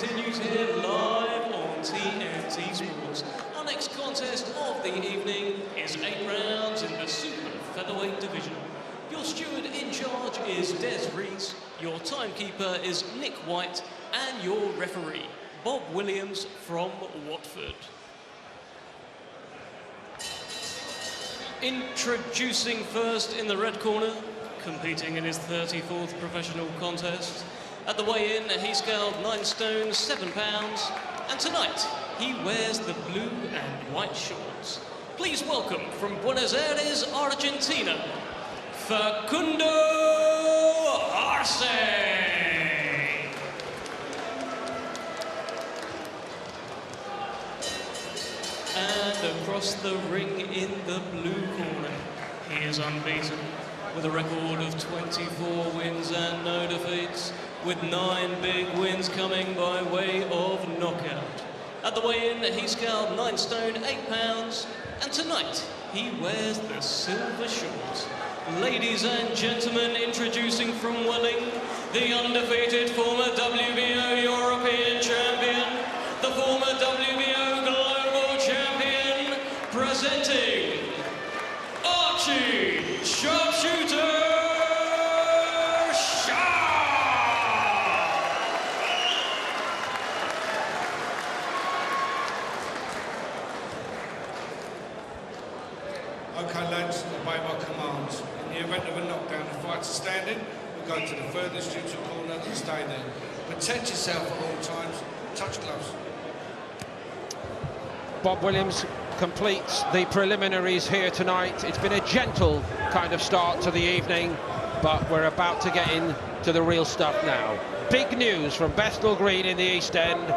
continues here live on TNT Sports. Our next contest of the evening is 8 rounds in the super featherweight division. Your steward in charge is Des Rees, your timekeeper is Nick White, and your referee, Bob Williams from Watford. Introducing first in the red corner, competing in his 34th professional contest. At the weigh-in, he scaled 9 stone, 7 pounds, and tonight he wears the blue and white shorts. Please welcome from Buenos Aires, Argentina, Facundo Arce. And across the ring in the blue corner, he is unbeaten with a record of 24 wins and no defeats, with 9 big wins coming by way of knockout. At the weigh-in, he scaled 9 stone, 8 pounds, and tonight he wears the silver shorts. Ladies and gentlemen, introducing from Welling, the undefeated former WBO European champion, the former WBO Global champion, presenting Archie Sharpshooter Sharp! Okay lads, obey my commands. In the event of a knockdown, the fighter standing, we go to the furthest neutral corner and stay there. Protect yourself at all times, touch gloves. Bob Williams completes the preliminaries here tonight. It's been a gentle kind of start to the evening, but we're about to get into the real stuff now. Big news from Bethnal Green in the East End.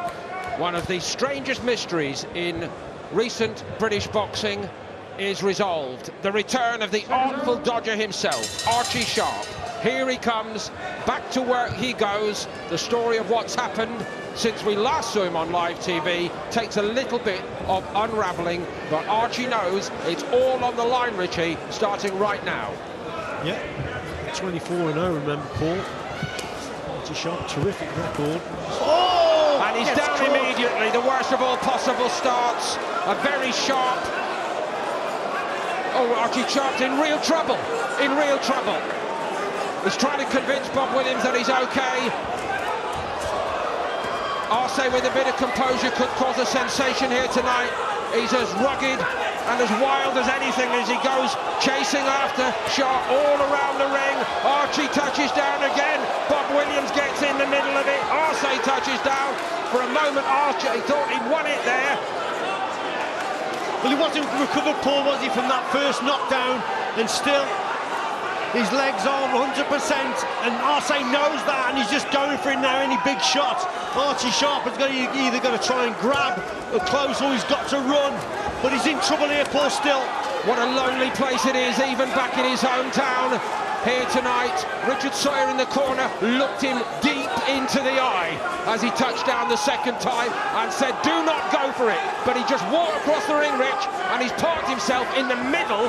One of the strangest mysteries in recent British boxing is resolved. The return of the artful dodger himself, Archie Sharp. Here he comes, back to work he goes. The story of what's happened since we last saw him on live TV takes a little bit of unravelling, but Archie knows it's all on the line, Richie, starting right now. Yeah, 24-0, remember, Paul. Archie Sharp, terrific record. Oh! And he's down immediately, the worst of all possible starts. A very sharp... Oh, Archie Sharp's in real trouble, in real trouble. He's trying to convince Bob Williams that he's okay. Arce with a bit of composure could cause a sensation here tonight. He's as rugged and as wild as anything as he goes chasing after Sharp all around the ring. Archie touches down again. Bob Williams gets in the middle of it. Arce touches down. For a moment, Archie thought he'd won it there. Well, he wasn't recovered, Paul, was he, from that first knockdown? And still, his legs are 100%, and Arce knows that, and he's just going for it now, any big shot. Archie Sharp has either got to try and grab or close, or he's got to run. But he's in trouble here, Paul, still. What a lonely place it is, even back in his hometown. Here tonight, Richard Sawyer in the corner looked him deep into the eye as he touched down the second time and said, do not go for it. But he just walked across the ring, Rich, and he's parked himself in the middle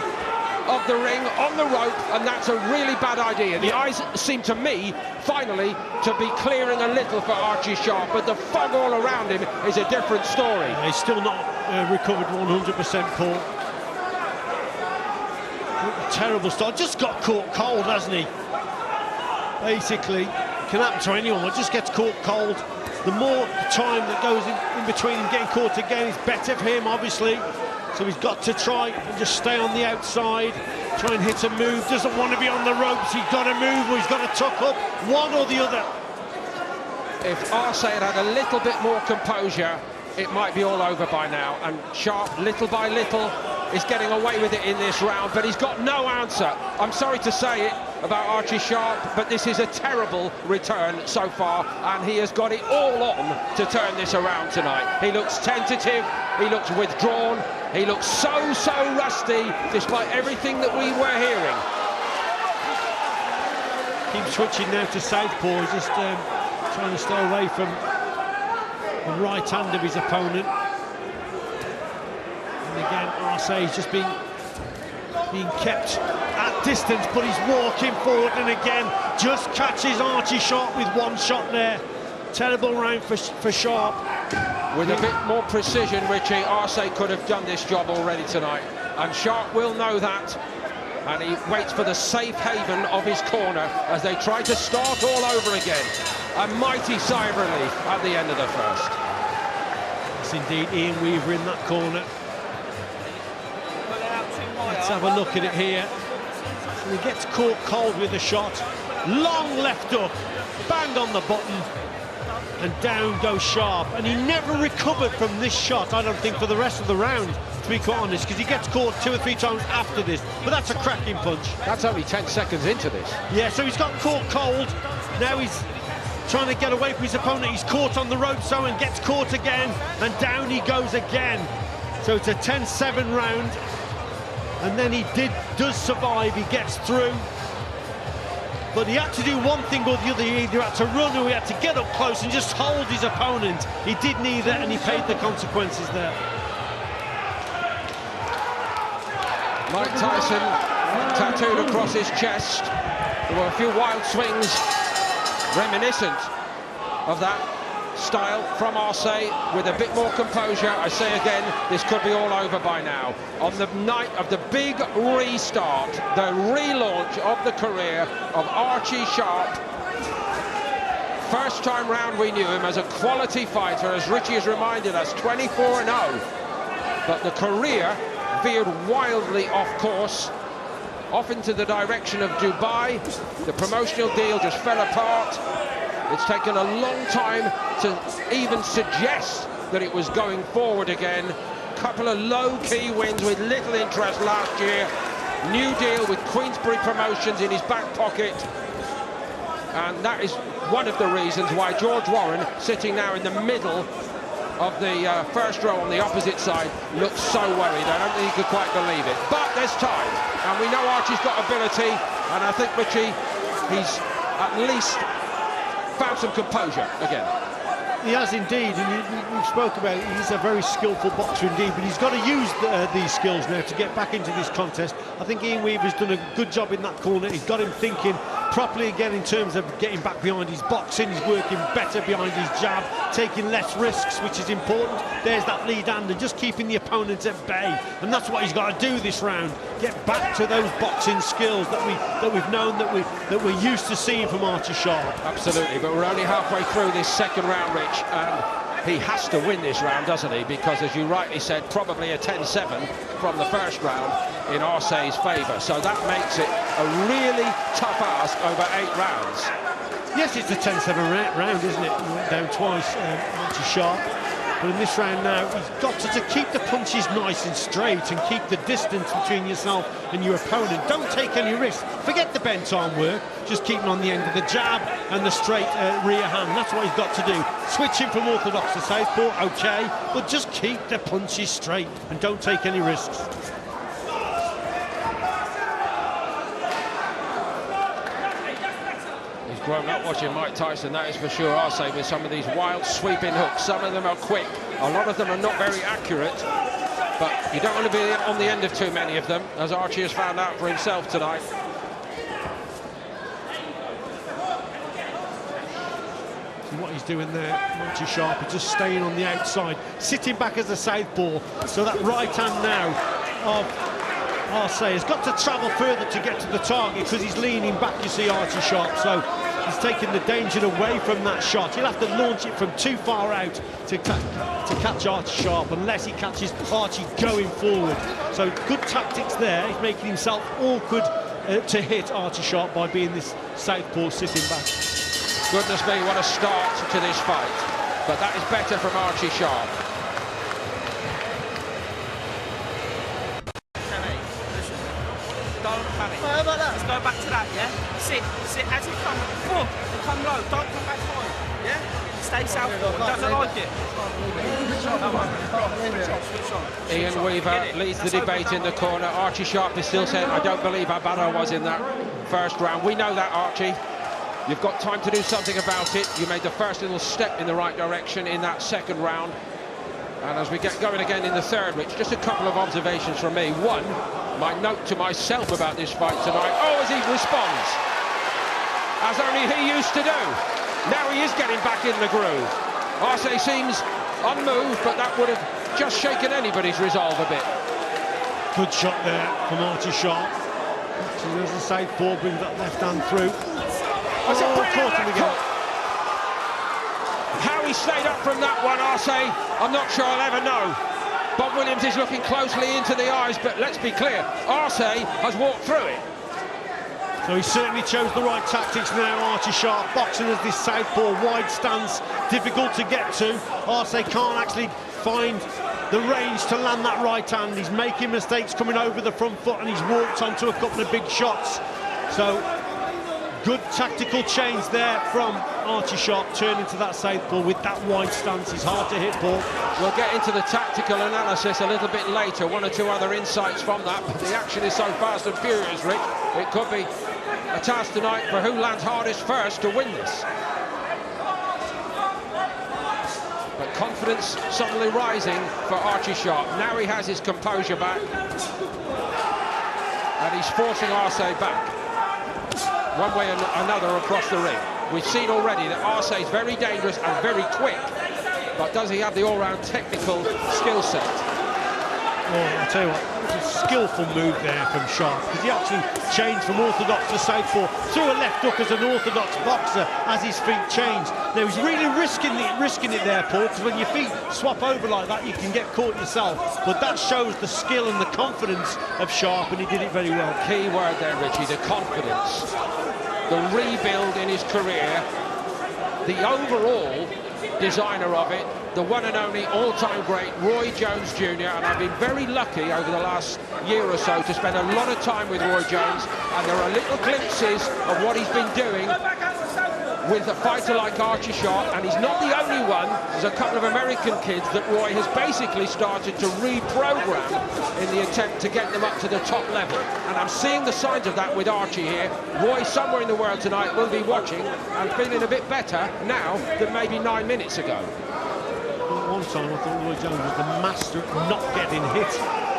of the ring on the rope, and that's a really bad idea. The eyes seem to me, finally, to be clearing a little for Archie Sharp, but the fog all around him is a different story. Yeah, he's still not recovered 100%, Paul. Terrible start, just got caught cold, hasn't he? Basically, it can happen to anyone, but just gets caught cold. The more time that goes in between him getting caught again, it's better for him, obviously. So he's got to try and just stay on the outside, try and hit a move. Doesn't want to be on the ropes, he's got to move or he's got to tuck up, one or the other. If Arce had had a little bit more composure, it might be all over by now. And Sharp, little by little, is getting away with it in this round, but he's got no answer. I'm sorry to say it about Archie Sharp, but this is a terrible return so far, and he has got it all on to turn this around tonight. He looks tentative, he looks withdrawn, he looks so rusty, despite everything that we were hearing. Keeps switching now to southpaw, he's just trying to stay away from the right hand of his opponent. And again, Arce's just being kept at distance, but he's walking forward, and again just catches Archie Sharp with one shot there Terrible round for Sharp. With a bit more precision, Richie, Arce could have done this job already tonight. And Sharp will know that. And he waits for the safe haven of his corner as they try to start all over again. A mighty sigh of relief at the end of the first. Yes, indeed, Ian Weaver in that corner. Let's have a look at it here. And he gets caught cold with the shot. Long left up, bang on the button, and down goes Sharp. And he never recovered from this shot, I don't think, for the rest of the round, to be quite honest, because he gets caught 2 or 3 times after this. But that's a cracking punch. That's only 10 seconds into this. Yeah, so he's got caught cold. Now he's trying to get away from his opponent. He's caught on the rope, so, and gets caught again, and down he goes again. So it's a 10-7 round. And then he does survive, he gets through. But he had to do one thing or the other. He either had to run or he had to get up close and just hold his opponent. He did neither, and he paid the consequences there. Mike Tyson tattooed across his chest. There were a few wild swings reminiscent of that style from Arce, with a bit more composure. I say again, this could be all over by now. On the night of the big restart, the relaunch of the career of Archie Sharp. First time round we knew him as a quality fighter, as Richie has reminded us, 24-0. But the career veered wildly off course, off into the direction of Dubai. The promotional deal just fell apart. It's taken a long time to even suggest that it was going forward again. Couple of low-key wins with little interest last year. New deal with Queensberry Promotions in his back pocket. And that is one of the reasons why George Warren, sitting now in the middle of the first row on the opposite side, looks so worried. I don't think he could quite believe it. But there's time. And we know Archie's got ability. And I think, Richie, he's at least found some composure again. He has indeed, and we spoke about it. He's a very skillful boxer indeed, but he's got to use these skills now to get back into this contest. I think Ian Weaver's done a good job in that corner. He's got him thinking properly again in terms of getting back behind his boxing. He's working better behind his jab, taking less risks, which is important. There's that lead hand, and just keeping the opponents at bay. And that's what he's got to do this round. Get back to those boxing skills that we've known, that we're used to seeing from Archie Sharp. Absolutely, but we're only halfway through this second round, Rich. He has to win this round, doesn't he? Because, as you rightly said, probably a 10-7 from the first round in Arce's favour. So that makes it a really tough ask over 8 rounds. Yes, it's a 10-7 round, isn't it? He went down twice, Archie Sharp. But in this round now, he's got to keep the punches nice and straight and keep the distance between yourself and your opponent. Don't take any risks. Forget the bent arm work. Just keeping on the end of the jab and the straight rear hand. That's what he's got to do. Switching from orthodox to southpaw, okay, but just keep the punches straight and don't take any risks. Grown up watching Mike Tyson, that is for sure. Arce with some of these wild sweeping hooks. Some of them are quick, a lot of them are not very accurate, but you don't want to be on the end of too many of them, as Archie has found out for himself tonight. See what he's doing there, Archie Sharp, is just staying on the outside, sitting back as a southpaw, so that right hand now of Arce has got to travel further to get to the target, because he's leaning back, you see, Archie Sharp, so he's taking the danger away from that shot. He'll have to launch it from too far out to catch Archie Sharp, unless he catches Archie going forward. So good tactics there. He's making himself awkward to hit Archie Sharp by being this southpaw sitting back. Goodness me, what a start to this fight. But that is better from Archie Sharp. Don't panic. How about that? Let's go back to that, yeah? Sit as you come. Come low, don't come back high, yeah? Stay southpaw, doesn't like it. Ian Weaver leads the debate in the corner. Archie Sharp is still saying, I don't believe how bad I was in that first round. We know that, Archie. You've got time to do something about it. You made the first little step in the right direction in that second round. And as we get going again in the third, Rich, just a couple of observations from me. One, my note to myself about this fight tonight. Oh, as he responds, as only he used to do. Now he is getting back in the groove. Arce seems unmoved, but that would have just shaken anybody's resolve a bit. Good shot there from Archie Sharp. So there's the southpaw, brings that left hand through. That's a brilliant caught him again. How he stayed up from that one, Arce, I'm not sure I'll ever know. Bob Williams is looking closely into the eyes, but let's be clear, Arce has walked through it. So he certainly chose the right tactics now, Archie Sharp, boxing as this southpaw wide stance, difficult to get to. Arce can't actually find the range to land that right hand. He's making mistakes coming over the front foot, and he's walked onto a couple of big shots. So good tactical change there from Archie Sharp, turning to that southpaw with that wide stance. He's hard to hit, Paul. We'll get into the tactical analysis a little bit later, one or two other insights from that, but the action is so fast and furious, Rich, it could be a task tonight for who lands hardest first to win this. But confidence suddenly rising for Archie Sharp. Now he has his composure back, and he's forcing Arce back one way and another across the ring. We've seen already that Arce is very dangerous and very quick, but does he have the all-round technical skill set? Well, I'll tell you what, it was a skillful move there from Sharp, because he actually changed from orthodox to southpaw, threw a left hook as an orthodox boxer as his feet changed. Now he's really risking it there, Paul, because when your feet swap over like that, you can get caught yourself. But that shows the skill and the confidence of Sharp, and he did it very well. Key word there, Richie, the confidence. The rebuild in his career, the overall designer of it, the one and only all-time great Roy Jones Jr. And I've been very lucky over the last year or so to spend a lot of time with Roy Jones, and there are little glimpses of what he's been doing with a fighter like Archie Sharp, and he's not the only one. There's a couple of American kids that Roy has basically started to reprogram in the attempt to get them up to the top level, and I'm seeing the signs of that with Archie here. Roy, somewhere in the world tonight, will be watching and feeling a bit better now than maybe 9 minutes ago. At one time I thought Roy Jones was the master at not getting hit.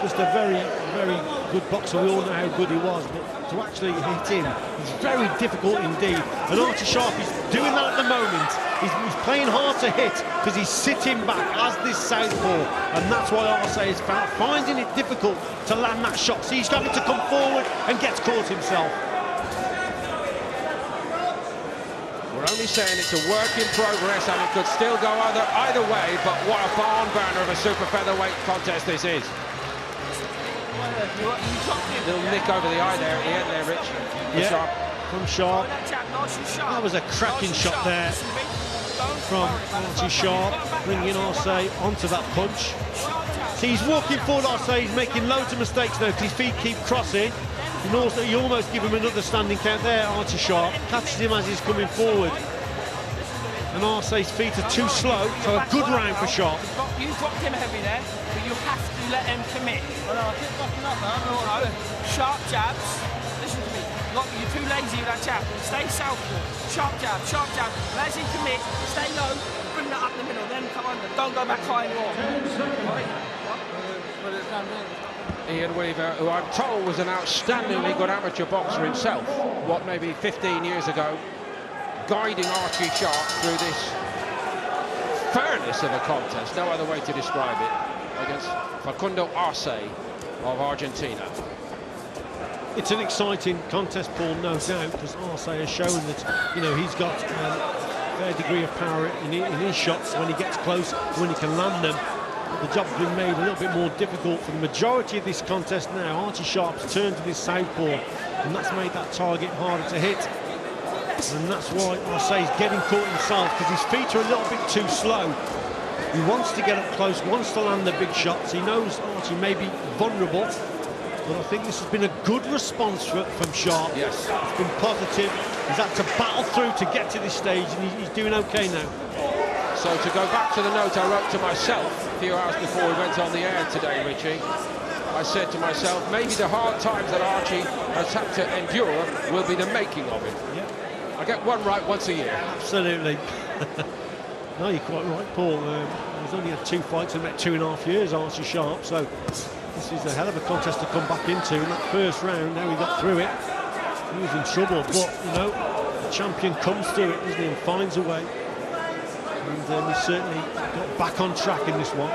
Just a very, very good boxer. We all know how good he was, but to actually hit him is very difficult indeed. And Archie Sharp is doing that at the moment. He's playing hard to hit because he's sitting back as this southpaw, and that's why Arce is finding it difficult to land that shot. So he's having to come forward and gets caught himself. We're only saying it's a work in progress, and it could still go either way, but what a barn burner of a super featherweight contest this is. Little nick over the eye there at the end there, Rich. Yeah, Sharp. From Sharp. That was a cracking shot there from Archie Sharp, bringing Arce onto that punch. See, he's walking forward, Arce, he's making loads of mistakes now because his feet keep crossing. And also, you almost give him another standing count there, Archie Sharp. Catches him as he's coming forward. And Arce's feet are too slow, so a good round for Sharp. You dropped him heavy there, but you have to let him commit. No, sharp jabs. Listen to me. You're too lazy with that jab. Stay southpaw. Sharp jab, sharp jab. And as he commits, stay low, bring that up the middle, then come under. Don't go back high anymore. Ian Weaver, who I'm told was an outstandingly good amateur boxer himself, what, maybe 15 years ago, guiding Archie Sharp through this fairness of a contest, no other way to describe it, against Facundo Arce of Argentina. It's an exciting contest, Paul, no doubt, because Arce has shown that, you know, he's got a fair degree of power in his shots when he gets close, when he can land them. The job's been made a little bit more difficult for the majority of this contest now. Archie Sharp's turned to this southpaw, and that's made that target harder to hit. And that's why Arce is getting caught himself, because his feet are a little bit too slow. He wants to get up close, wants to land the big shots. He knows Archie may be vulnerable, but I think this has been a good response from Sharp. Yes. It's been positive. He's had to battle through to get to this stage, and he's doing okay now. So to go back to the note I wrote to myself a few hours before we went on the air today, Richie, I said to myself, maybe the hard times that Archie has had to endure will be the making of it. Yeah. I get one right once a year. Absolutely. No, you're quite right, Paul. He's only had 2 fights in about 2.5 years, Archie Sharp, so this is a hell of a contest to come back into. In that first round, now he got through it, he was in trouble, but, you know, The champion comes through it, doesn't he, and finds a way. And he certainly got back on track in this one.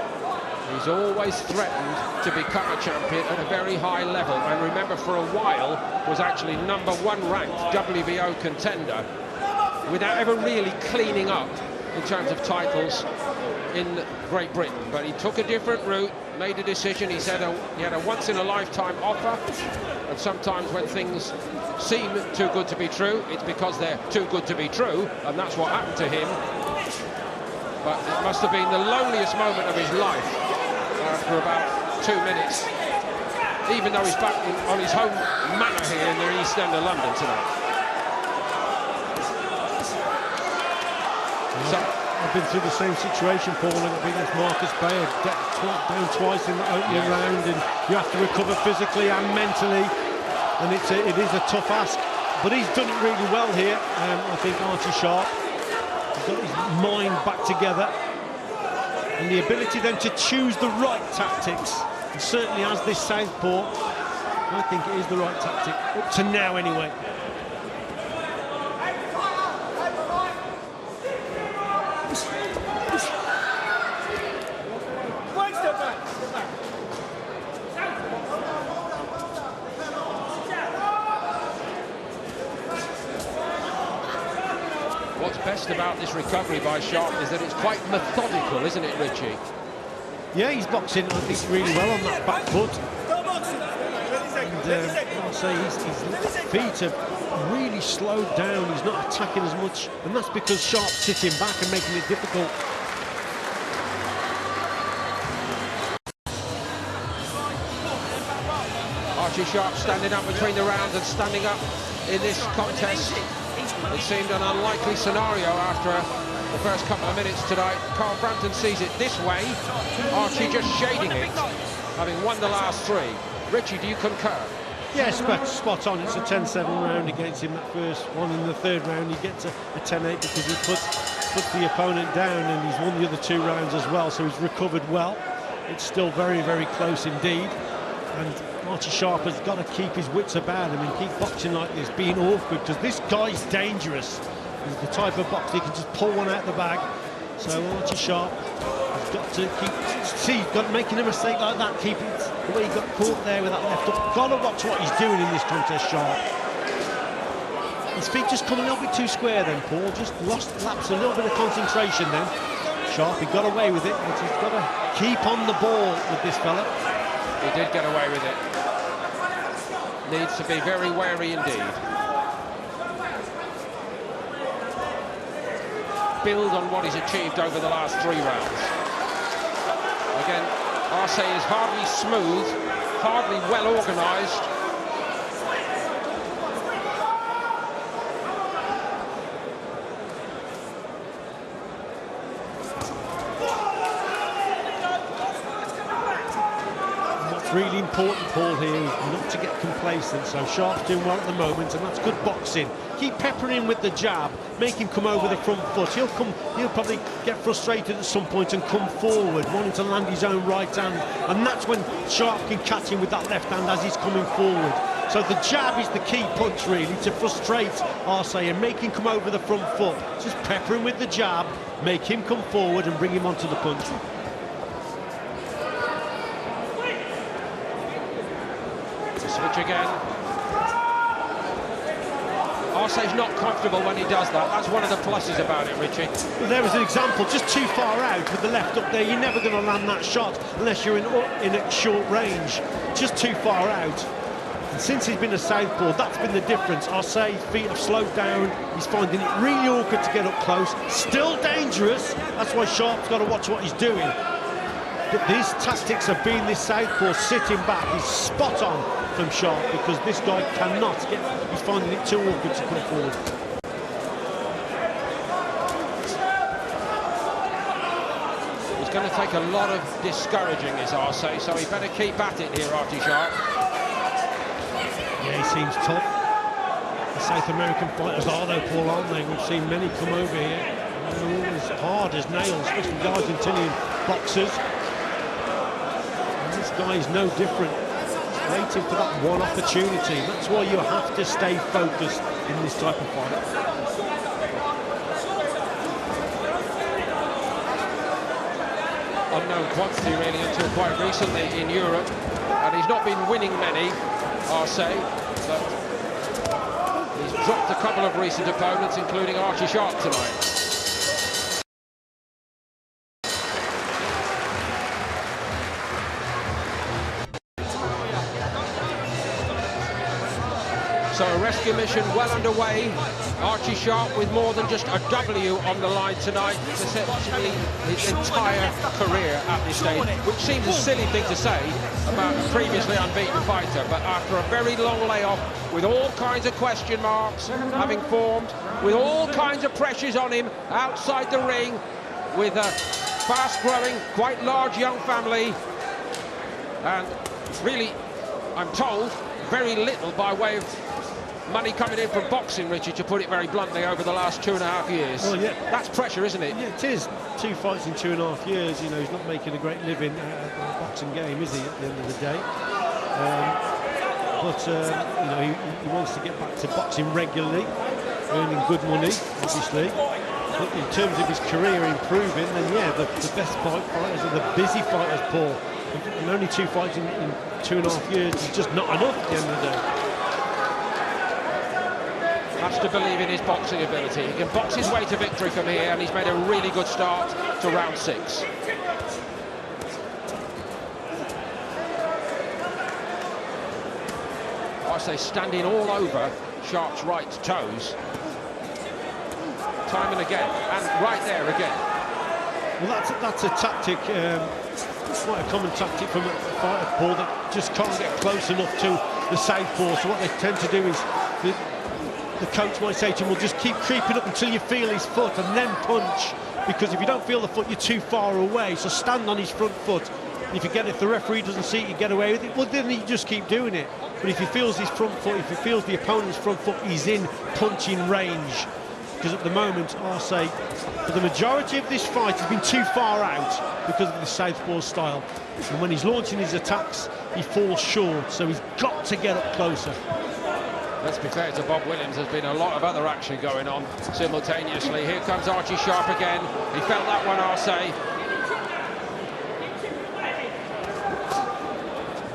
He's always threatened to become a champion at a very high level, and remember, for a while was actually #1 ranked WBO contender without ever really cleaning up in terms of titles in Great Britain. But he took a different route, made a decision. He said he had a once-in-a-lifetime offer, and sometimes when things seem too good to be true, it's because they're too good to be true, and that's what happened to him. But it must have been the loneliest moment of his life after about 2 minutes, even though he's back on his home manor here in the East End of London tonight. So, I've been through the same situation, Paul, and I've been against Marcus Bayer, down twice in the opening round, and you have to recover physically and mentally, and it is a tough ask. But he's done it really well here. I think Archie Sharp has got his mind back together, and the ability then to choose the right tactics. And certainly as this southpaw, I think it is the right tactic, up to now anyway. what's best about this recovery by Sharp is that it's quite methodical, isn't it, Richie? Yeah, he's boxing, I think, really well on that back foot. And I'll say his feet have really slowed down. He's not attacking as much, and that's because Sharp's sitting back and making it difficult. Archie Sharp standing up between the rounds and standing up in this contest. It seemed an unlikely scenario after the first couple of minutes tonight. Carl Frampton sees it this way. Archie just shading it, having won the last three. Richie, do you concur? Yeah, spot on. It's a 10-7 round against him, that first one. In the third round, he gets a 10-8 because he puts the opponent down, and he's won the other two rounds as well, so he's recovered well. It's still very, very close indeed. And Archie Sharp has got to keep his wits about him and keep boxing like this, being awkward, because this guy's dangerous. He's the type of boxer he can just pull one out the bag. So Archie Sharp has got to keep... See, making a mistake like that, keep it the way he got caught there with that left hook. Got to watch what he's doing in this contest, Sharp. His feet just come a little bit too square then, Paul. Just lapsed a little bit of concentration then. Sharp, he got away with it, but he's got to keep on the ball with this fella. He did get away with it. Needs to be very wary indeed. Build on what he's achieved over the last three rounds. Again, Arce is hardly smooth, hardly well organised. Really important, Paul, here is not to get complacent. So Sharp's doing well at the moment, and that's good boxing. Keep peppering him with the jab, make him come over the front foot. He'll probably get frustrated at some point and come forward, wanting to land his own right hand, and that's when Sharp can catch him with that left hand as he's coming forward. So the jab is the key punch, really, to frustrate Arce and make him come over the front foot. Just pepper him with the jab, make him come forward and bring him onto the punch. Switch again. Arce's not comfortable when he does that. That's one of the pluses about it, Richie. Well, there was an example, just too far out with the left up there. You're never going to land that shot unless you're in at short range. Just too far out. And since he's been a southpaw, that's been the difference. Arce's feet have slowed down. He's finding it really awkward to get up close. Still dangerous. That's why Sharp's got to watch what he's doing. But these tactics of being this southpaw sitting back is spot on from Sharp, because this guy cannot get... He's finding it too awkward to come forward. He's going to take a lot of discouraging, is Arce, so he better keep at it here, Archie Sharp. Yeah, he seems tough. The South American fighters are, though, Paul, aren't they? We've seen many come over here, and they're all as hard as nails, especially the Argentinian boxers. And this guy is no different. waiting for that one opportunity. That's why you have to stay focused in this type of fight. Unknown quantity really until quite recently in Europe, and he's not been winning many, Arce, but he's dropped a couple of recent opponents, including Archie Sharp tonight. So a rescue mission well underway. Archie Sharp with more than just a W on the line tonight, essentially his entire career at this stage, which seems a silly thing to say about a previously unbeaten fighter, but after a very long layoff, with all kinds of question marks having formed, with all kinds of pressures on him outside the ring, with a fast-growing, quite large young family, and really, I'm told, very little by way of money coming in from boxing, Richard, to put it very bluntly, over the last 2.5 years. Well, yeah. That's pressure, isn't it? Yeah, it is. 2 fights in 2.5 years. You know, he's not making a great living at the boxing game, is he, at the end of the day? You know, he wants to get back to boxing regularly, earning good money, obviously. But in terms of his career improving, then yeah, the best fighters are the busy fighters, Paul. And only 2 fights in 2.5 years is just not enough at the end of the day. Has to believe in his boxing ability. He can box his way to victory from here, and he's made a really good start to round 6. Arce standing all over Sharp's right toes. Time and again, and right there again. Well, that's a tactic, quite a common tactic from a fighter, Paul, that just can't get close enough to the southpaw. So what they tend to do is the coach might say to him, well, just keep creeping up until you feel his foot and then punch, because if you don't feel the foot, you're too far away. So stand on his front foot. If the referee doesn't see it, you get away with it, well, then you just keep doing it. But if he feels his front foot, if he feels the opponent's front foot, he's in punching range. Because at the moment, Arce, for the majority of this fight, has been too far out because of the southpaw style. And when he's launching his attacks, he falls short. So he's got to get up closer. Let's be fair to Bob Williams, there's been a lot of other action going on simultaneously. Here comes Archie Sharp again. He felt that one, Arce.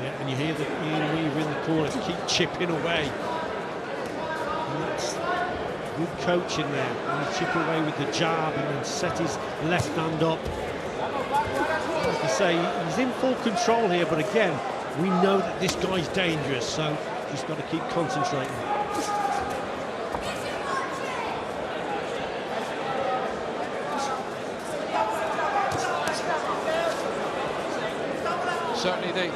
Yeah, and you hear the Ian Weaver in the corner keep chipping away. And that's good coaching there. And he chip away with the jab and then set his left hand up. Like I say, he's in full control here, but again, we know that this guy's dangerous, so just got to keep concentrating. Certainly the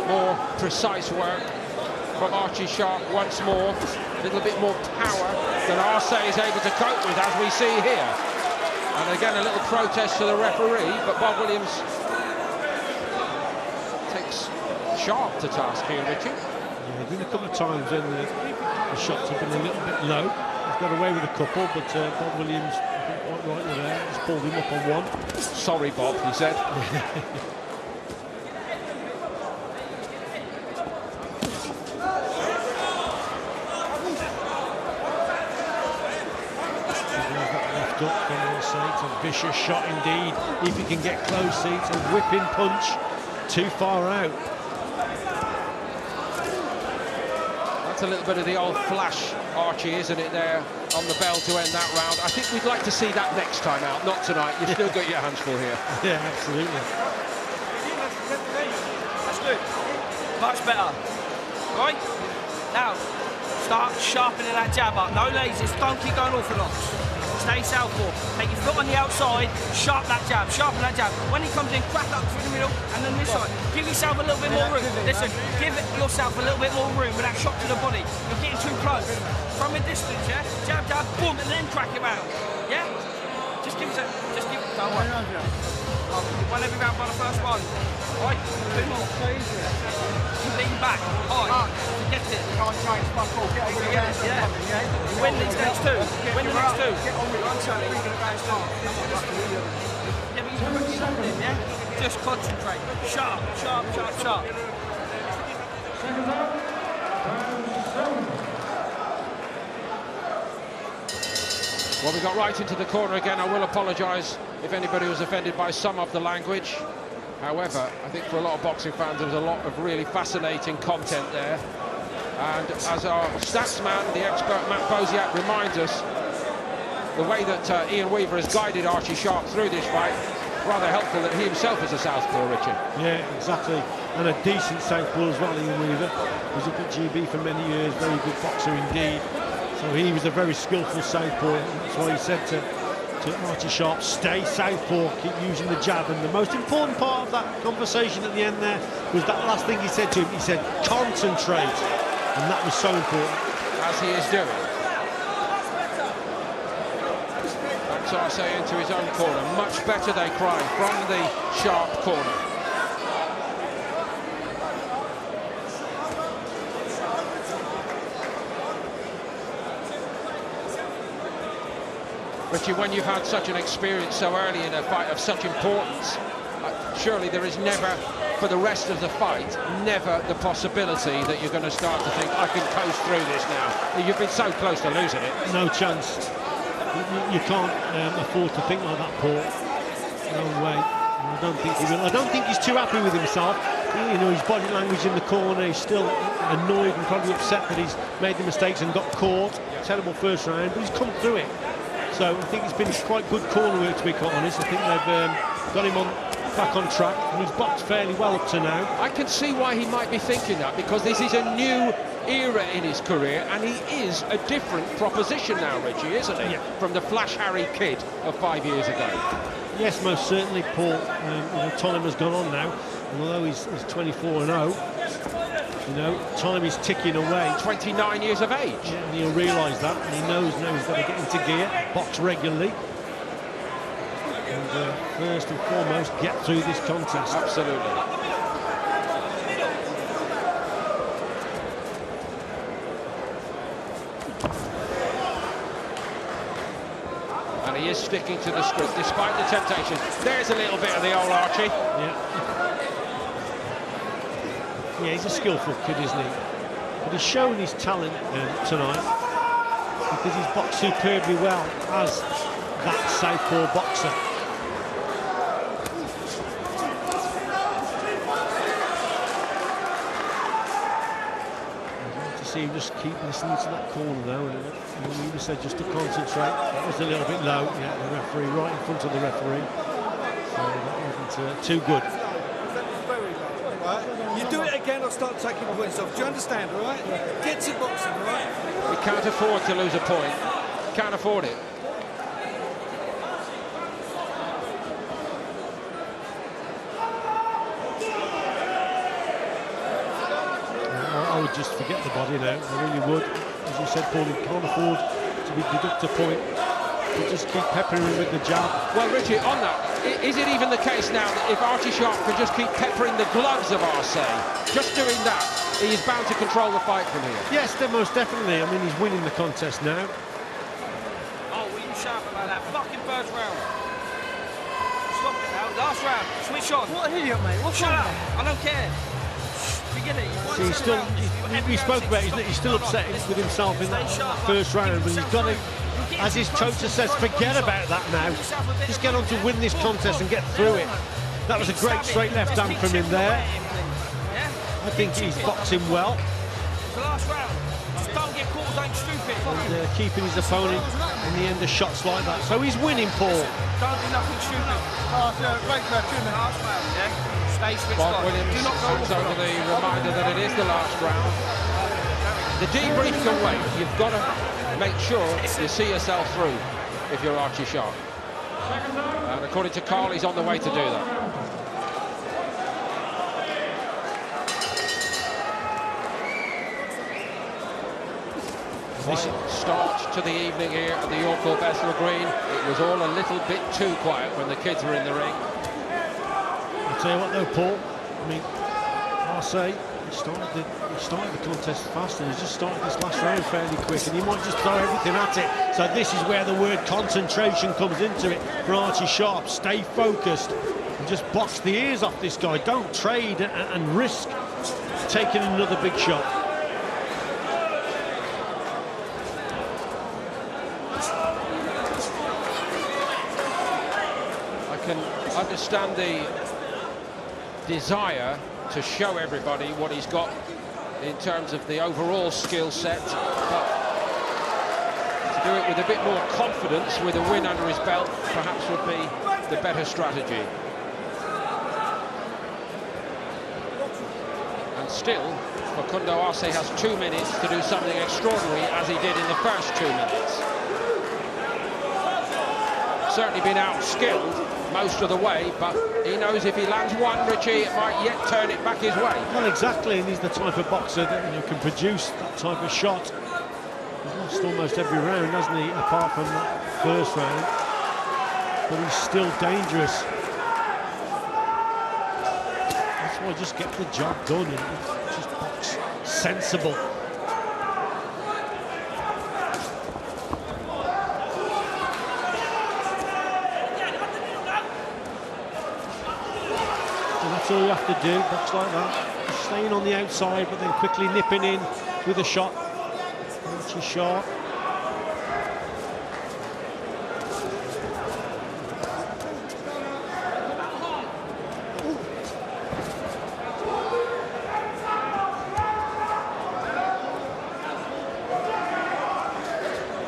more precise work from Archie Sharp once more. A little bit more power than Arce is able to cope with, as we see here. And again, a little protest to the referee, but Bob Williams takes Sharp to task here, Richard. Yeah, there's been a couple of times when the shots have been a little bit low. He's got away with a couple, but Bob Williams, quite rightly there, just pulled him up on one. Sorry, Bob, he said. Up from Arce. It's a vicious shot indeed. If he can get close, it's a whipping punch. Too far out. That's a little bit of the old flash, Archie, isn't it, there on the bell to end that round. I think we'd like to see that next time out, not tonight. You've still got your hands full here. Yeah, absolutely. That's good. Much better. Right? Now, start sharpening that jab up. No lasers. Don't keep going orthodox. Stay southpaw. Take your foot on the outside, sharpen that jab. When he comes in, crack up through the middle, and then this side. Give yourself a little bit more room. Listen, give yourself a little bit more room with that shot to the body. You're getting too close. From a distance, yeah? Jab, jab, boom, and then crack him out. Yeah? Just give it, don't worry. You won every round by the first one. Alright, 2 more. You lean back. Alright, get it. Can't change, fuck all. Yeah. Win these next 2. Win the next 2. Get on with it. Yeah, but you're putting something, yeah? Just concentrate. Sharp. Well, we got right into the corner again. I will apologise if anybody was offended by some of the language. However, I think for a lot of boxing fans, there was a lot of really fascinating content there. And as our stats man, the expert Matt Bosiak, reminds us, the way that Ian Weaver has guided Archie Sharp through this fight, rather helpful that he himself is a southpaw, Richie. Yeah, exactly. And a decent southpaw as well, Ian Weaver. He was up at GB for many years, very good boxer indeed. So he was a very skillful southpaw. That's why he said to Archie Sharp, stay southpaw, keep using the jab. And the most important part of that conversation at the end there was that last thing he said to him. He said, concentrate. And that was so important. As he is doing. That's Arce into his own corner. Much better, they cry, from the Sharp corner. Richie, when you've had such an experience so early in a fight of such importance, surely there is never, for the rest of the fight, never the possibility that you're going to start to think, I can coast through this now. You've been so close to losing it. No chance. You can't afford to think like that, Paul. No way. I don't think he will. I don't think he's too happy with himself. You know, his body language in the corner, he's still annoyed and probably upset that he's made the mistakes and got caught. Terrible first round, but he's come through it. So I think it's been quite good corner work, to be quite honest. I think they've got him back on track, and he's boxed fairly well up to now. I can see why he might be thinking that, because this is a new era in his career, and he is a different proposition now, Richie, isn't he? Yeah. From the Flash Harry kid of 5 years ago. Yes, most certainly, Paul. You know, time has gone on now, and although he's 24-0, you know, time is ticking away. 29 years of age. Yeah, and he'll realise that, and he knows now he's got to get into gear, box regularly, and first and foremost, get through this contest. Absolutely. And he is sticking to the script despite the temptation. There's a little bit of the old Archie. Yeah, he's a skillful kid, isn't he? But he's shown his talent tonight, because he's boxed superbly well as that southpaw boxer. I'd like to see him just keep listening to that corner though, and he said just to concentrate. That was a little bit low. Yeah, the referee right in front of the referee. So that wasn't too good. You do it again, I'll start taking points off. Do you understand, all right? Get to boxing, all right? He can't afford to lose a point. Can't afford it. I would just forget the body now. I really would. As you said, Paul, he can't afford to be deduct a point. You just keep peppering him with the jab. Well, Richie, on that, is it even the case now that if Archie Sharp can just keep peppering the gloves of Arce, just doing that, he is bound to control the fight from here? Yes, they're most definitely. I mean, he's winning the contest now. Oh, were you sharp about that fucking first round? Stop it now. Last round. Switch on. What an idiot, mate. What's Shut wrong? up. I don't care. Forget it. See, he's still, we spoke about it, he's still upset with himself in that first round, but he's got to, as his coach says, forget about that now. Just get on to win this contest and get through it. That was a great straight left hand from him there. I think he's boxing well. The last round. Just don't get caught, don't stupid. And keeping his opponent in the end of shots like that. So he's winning, Paul. Don't do nothing stupid. Great left, isn't it? Last round, yeah? Stay switched Bob on. Williams Do not go hands over the reminder that it is the last round. The debrief can wait. You've got to make sure you see yourself through if you're Archie Sharp. And according to Carl, he's on the way to do that. This start to the evening here at the York Bethnal Green. It was all a little bit too quiet when the kids were in the ring. I'll tell you what though, Paul, I mean, Arce, he started the contest fast, and he's just started this last round fairly quick, and he might just throw everything at it. So this is where the word concentration comes into it for Archie Sharp. Stay focused and just box the ears off this guy. Don't trade and risk taking another big shot. I can understand the desire to show everybody what he's got in terms of the overall skill set, but to do it with a bit more confidence, with a win under his belt, perhaps would be the better strategy. And still, Facundo Arce has 2 minutes to do something extraordinary, as he did in the first 2 minutes. Certainly been outskilled most of the way, but he knows if he lands one, Richie, it might yet turn it back his way. Well, exactly, and he's the type of boxer that can produce that type of shot. He's lost almost every round, hasn't he, apart from that first round, but he's still dangerous. That's why just get the job done and just box sensible. That's all you have to do, box like that. Just staying on the outside, but then quickly nipping in with a shot. Archie sharp.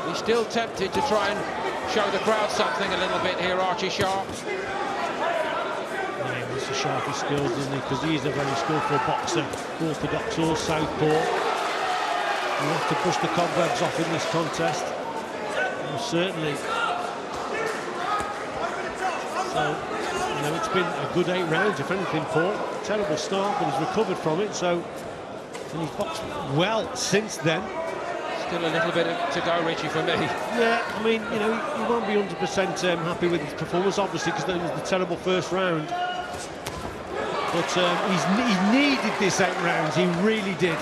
He's still tempted to try and show the crowd something a little bit here, Archie Sharp. The sharpest skills, isn't he? Because he's a very skillful boxer, orthodox or southpaw. You have to push the cobwebs off in this contest. Well, certainly. So, you know, it's been a good 8 rounds, if anything, Paul. Terrible start, but he's recovered from it. So, and he's boxed well since then. Still a little bit to go, Richie, for me. Yeah, I mean, you know, he won't be 100% happy with his performance, obviously, because that was the terrible first round. But he needed this 8 rounds, he really did.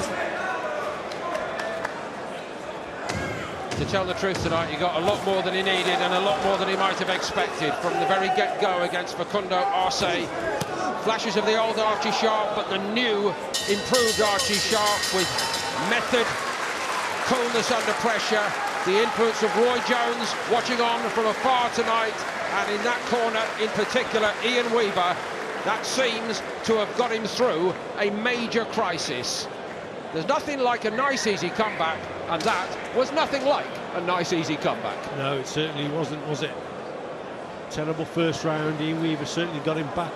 To tell the truth tonight, he got a lot more than he needed and a lot more than he might have expected from the very get-go against Facundo Arce. Flashes of the old Archie Sharp, but the new, improved Archie Sharp with method, coolness under pressure, the influence of Roy Jones watching on from afar tonight, and in that corner in particular, Ian Weaver. That seems to have got him through a major crisis. There's nothing like a nice, easy comeback, and that was nothing like a nice, easy comeback. No, it certainly wasn't, was it? Terrible first round. Ian Weaver certainly got him back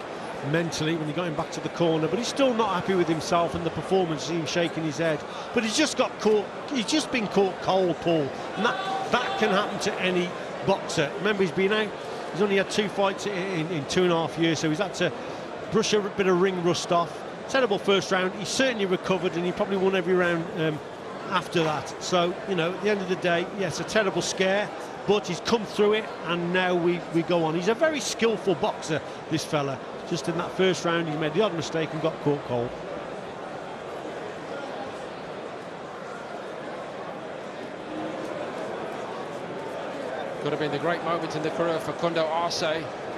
mentally when he got him back to the corner, but he's still not happy with himself and the performance. See him shaking his head, but he's just got caught. He's just been caught cold, Paul, and that can happen to any boxer. Remember, he's been out. He's only had 2 fights in 2.5 years, so he's had to brush a bit of ring rust off. Terrible first round. He certainly recovered, and he probably won every round after that. So, you know, at the end of the day, yes, a terrible scare, but he's come through it, and now we go on. He's a very skillful boxer, this fella. Just in that first round, he made the odd mistake and got caught cold. Could have been the great moment in the career of Facundo Arce,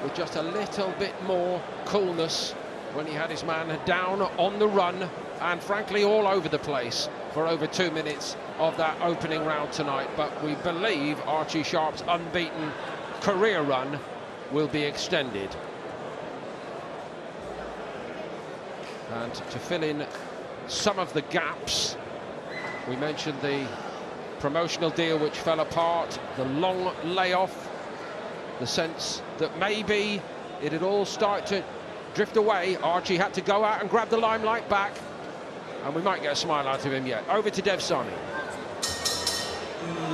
with just a little bit more coolness when he had his man down on the run and frankly all over the place for over 2 minutes of that opening round tonight. But we believe Archie Sharp's unbeaten career run will be extended. And to fill in some of the gaps, we mentioned the promotional deal which fell apart, the long layoff, the sense that maybe it'd all start to drift away. Archie had to go out and grab the limelight back, and we might get a smile out of him yet. Over to Dev Sani.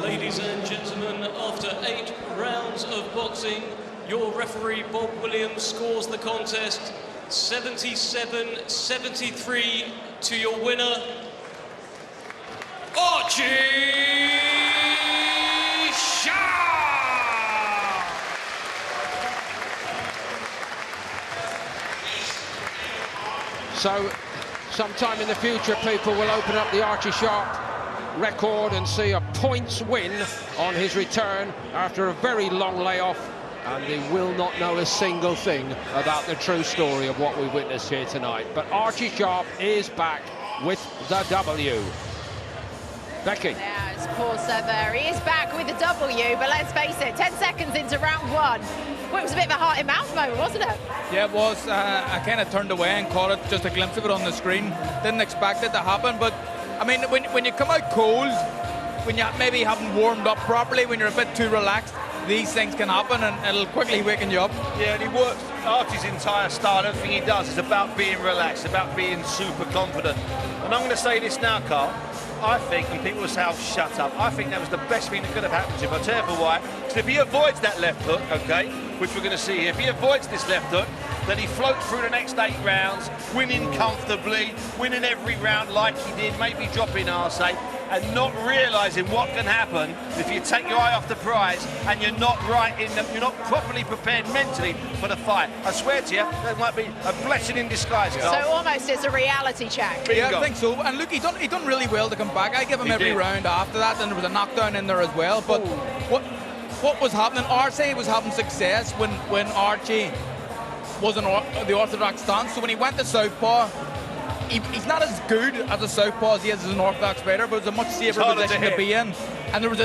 Ladies and gentlemen, after 8 rounds of boxing, your referee Bob Williams scores the contest 77-73 to your winner, Archie Sharp! So, sometime in the future, people will open up the Archie Sharp record and see a points win on his return after a very long layoff, and they will not know a single thing about the true story of what we witnessed here tonight. But Archie Sharp is back, with the W. Becky. Yeah, it's poor server. He is back with the W, but let's face it, 10 seconds into round one. Well, it was a bit of a heart-in-mouth moment, wasn't it? Yeah, it was. I kind of turned away and caught it, just a glimpse of it on the screen. Didn't expect it to happen, but I mean, when you come out cold, when you maybe haven't warmed up properly, when you're a bit too relaxed, these things can happen and it'll quickly waken you up. Yeah, and he works Archie's entire style. Everything he does is about being relaxed, about being super confident. And I'm going to say this now, Carl. I think, and people will say, oh, shut up, I think that was the best thing that could have happened to him. I'll tell you for why. Because if he avoids that left hook, okay, which we're going to see here, if he avoids this left hook, then he floats through the next 8 rounds, winning comfortably, winning every round like he did, maybe dropping Arce, and not realising what can happen if you take your eye off the prize and you're not you're not properly prepared mentally for the fight. I swear to you, that might be a blessing in disguise, Carl. So almost it's a reality check. Yeah, I think so. And look, he done really well to come back. I give him every round after that, and there was a knockdown in there as well. But what was happening? Arce was having success when Archie was in the orthodox stance. So when he went to southpaw, he's not as good as a southpaw as he is as an orthodox fighter, but it's a much safer position to be in. And there was